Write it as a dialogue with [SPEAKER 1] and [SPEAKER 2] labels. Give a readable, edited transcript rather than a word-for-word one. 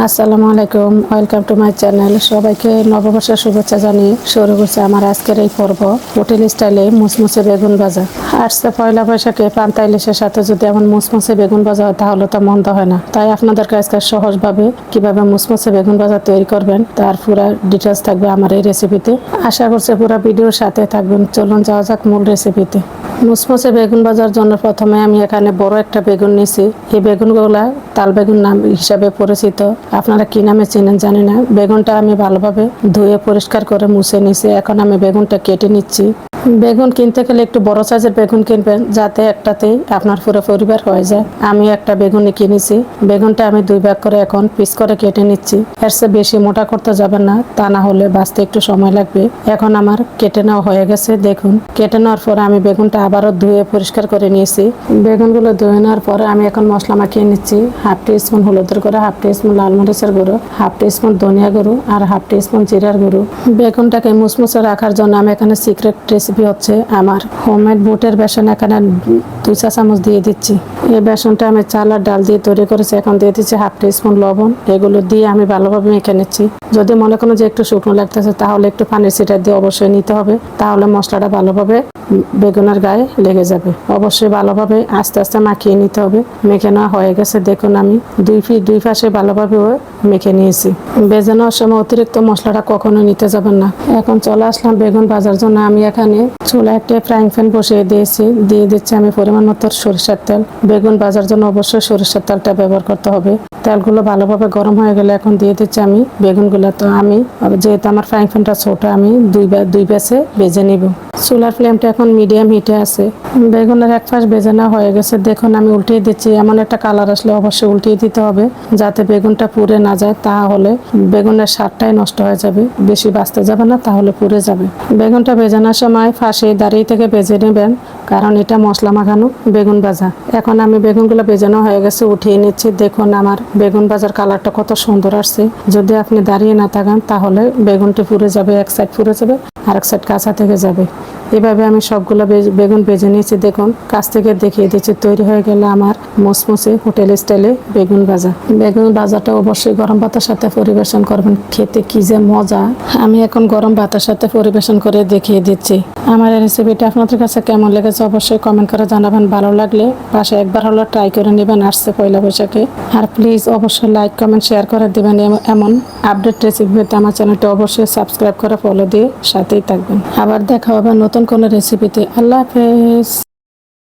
[SPEAKER 1] আসসালামু আলাইকুম, welcome to my channel. সবাইকে নববর্ষের শুভেচ্ছা জানিয়ে শুরু করছে আমার আজকের এই পর্ব। হোটেল স্টাইলে মুসমুসে বেগুন ভাজা। আসছে পয়লা বৈশাখে পান্তা ইলিশের সাথে যদি এমন মুসমুসে বেগুন ভাজা হয় তাহলে তো মন্দ হয় না। তাই আপনাদের কাছে সহজভাবে কিভাবে মুসমুসে বেগুন ভাজা তৈরি করবেন তার পুরো ডিটেলস থাকবে আমার এই রেসিপিতে। আশা করছি পুরো ভিডিওর সাথে থাকবেন। চলুন যাওয়া যাক মূল রেসিপিতে। মুসমুসে বেগুন ভাজার জন্য প্রথমে আমি এখানে বড় একটা বেগুন নিয়েছি। এই বেগুনগুলা তাল বেগুন নাম হিসাবে পরিচিত, আপনারা কি নামে চেনেন জানি না। বেগুনটা আমি ভালোভাবে ধুয়ে পরিষ্কার করে মুছে নিয়েছি। এখন আমি বেগুনটা কেটে নিচ্ছি। বেগুন কিনতে গেলে একটু বড় সাইজের বেগুন কিনবেন, যাতে একটাতেই আপনার পুরো পরিবার হয়ে যায়। আমি একটা বেগুনই কিনেছি। বেগুনটা আমি দুই ভাগ করে এখন পিস করে কেটে নিচ্ছি। এর চেয়ে বেশি মোটা করতে যাবেন না, তা না হলে বাঁচতে একটু সময় লাগবে। এখন আমার কেটে নেওয়া হয়ে গেছে। দেখুন, কেটে নেওয়ার পরে আমি বেগুনটা আবারও ধুয়ে পরিষ্কার করে নিয়েছি। বেগুনগুলো ধুয়ে নেওয়ার পরে আমি এখন মশলা মাখিয়ে নিচ্ছি। হাফ টি স্পুন হলুদের গুঁড়ো, হাফ টি স্পুন লাল মরিচের গুঁড়ো, হাফ টি স্পুন ধনিয়া গুঁড়ো আর হাফ টি স্পুন জিরার গুঁড়ো। বেগুনটাকে মুসমুসে রাখার জন্য আমি এখানে সিক্রেট রেসিপি হচ্ছে আমার হোমমেড বুটের বেসন এখানে 2 চা চামচ দিয়ে দিচ্ছি। এই বেসনটা আমি চাল আর ডাল দিয়ে তৈরি করেছি। এখন দিয়ে দিচ্ছি হাফ টি স্পুন লবণ। এগুলো দিয়ে আমি ভালোভাবে মেখে নিচ্ছি। যদি মনে করেন যে একটু শুকনো লাগতেছে তাহলে একটু পানির ছিটা দিয়ে অবশ্যই নিতে হবে, তাহলে মশলাটা ভালোভাবে বেগুনের গায়ে লেগে যাবে। অবশ্যই ভালোভাবে আস্তে আস্তে মাখিয়ে নিতে হবে। মেখে নেওয়া হয়ে গেছে। দেখুন, আমি দুই পাশে ভালোভাবে মেখে নিয়েছি। ভেজে নেওয়ার সময় অতিরিক্ত মশলাটা কখনো নিতে যাবেন না। এখন চলে আসলাম বেগুন ভাজার জন্য। আমি এখানে চুলায় একটা ফ্রাইং প্যান বসিয়ে দিয়েছি। দিয়ে দিচ্ছি আমি পরিমাণ মতো সরিষার তেল। বেগুন ভাজার জন্য অবশ্যই সরিষার তেলটা ব্যবহার করতে হবে। তেলগুলো ভালোভাবে গরম হয়ে গেলে এখন দিয়ে দিচ্ছি আমি বেগুনগুলো। তো আমি যেহেতু আমার ফ্রাইং প্যানটা ছোট, আমি দুই ব্যাচে ভেজে নিব। চুলার ফ্লেমটা এখন মিডিয়াম হিটে আছে। বেগুনের এক পাশ ভেজে নেওয়া হয়ে গেছে। দেখুন, আমি উল্টিয়ে দিচ্ছি। এমন একটা কালার আসলে অবশ্যই উল্টিয়ে দিতে হবে, যাতে বেগুনটা পুড়ে না যায়। তাহলে বেগুনের স্বাদটাই নষ্ট হয়ে যাবে, বেশি বাঁচতে যাবে না, তাহলে পুড়ে যাবে। বেগুনটা ভেজানোর সময় ফাঁসে দাঁড়িয়ে থেকে ভেজে নেবেন, কারণ এটা মশলা মাখানো বেগুন ভাজা। এখন আমি বেগুনগুলো ভেজানো হয়ে গেছে, উঠিয়ে নিচ্ছি। দেখুন, আমার বেগুন ভাজার কালারটা কত সুন্দর আসছে। যদি আপনি দাঁড়িয়ে না থাকেন তাহলে বেগুনটি পুড়ে যাবে, এক সাইড পুড়ে যাবে আর এক সাইড কাঁচা থেকে যাবে। এভাবে আমি সবগুলো বেগুন ভেজে নিয়েছি। দেখুন, কাছ থেকে দেখিয়ে দিচ্ছি। তৈরি হয়ে গেল আমার মুসমুসে হোটেল স্টাইলে বেগুন ভাজা। বেগুন ভাজাটা অবশ্যই গরম ভাতের সাথে পরিবেশন করবেন, খেতে কি যে মজা। আমি এখন গরম ভাতের সাথে পরিবেশন করে দেখিয়ে দিচ্ছি। আমার এই রেসিপিটা আপনাদের কাছে কেমন লেগেছে অবশ্যই কমেন্ট করে জানাবেন। ভালো লাগলে পাশে একবার হলো ট্রাই করে নেবেন আসছে পয়লা বৈশাখে। আর প্লিজ অবশ্যই লাইক কমেন্ট শেয়ার করে দেবেন। এমন আপডেট রেসিপি পেতে আমার চ্যানেলটা অবশ্যই সাবস্ক্রাইব করে ফলো দিয়ে সাথেই থাকবেন। আবার দেখা হবে নতুন কোনো রেসিপিতে। আল্লাহ হাফেজ।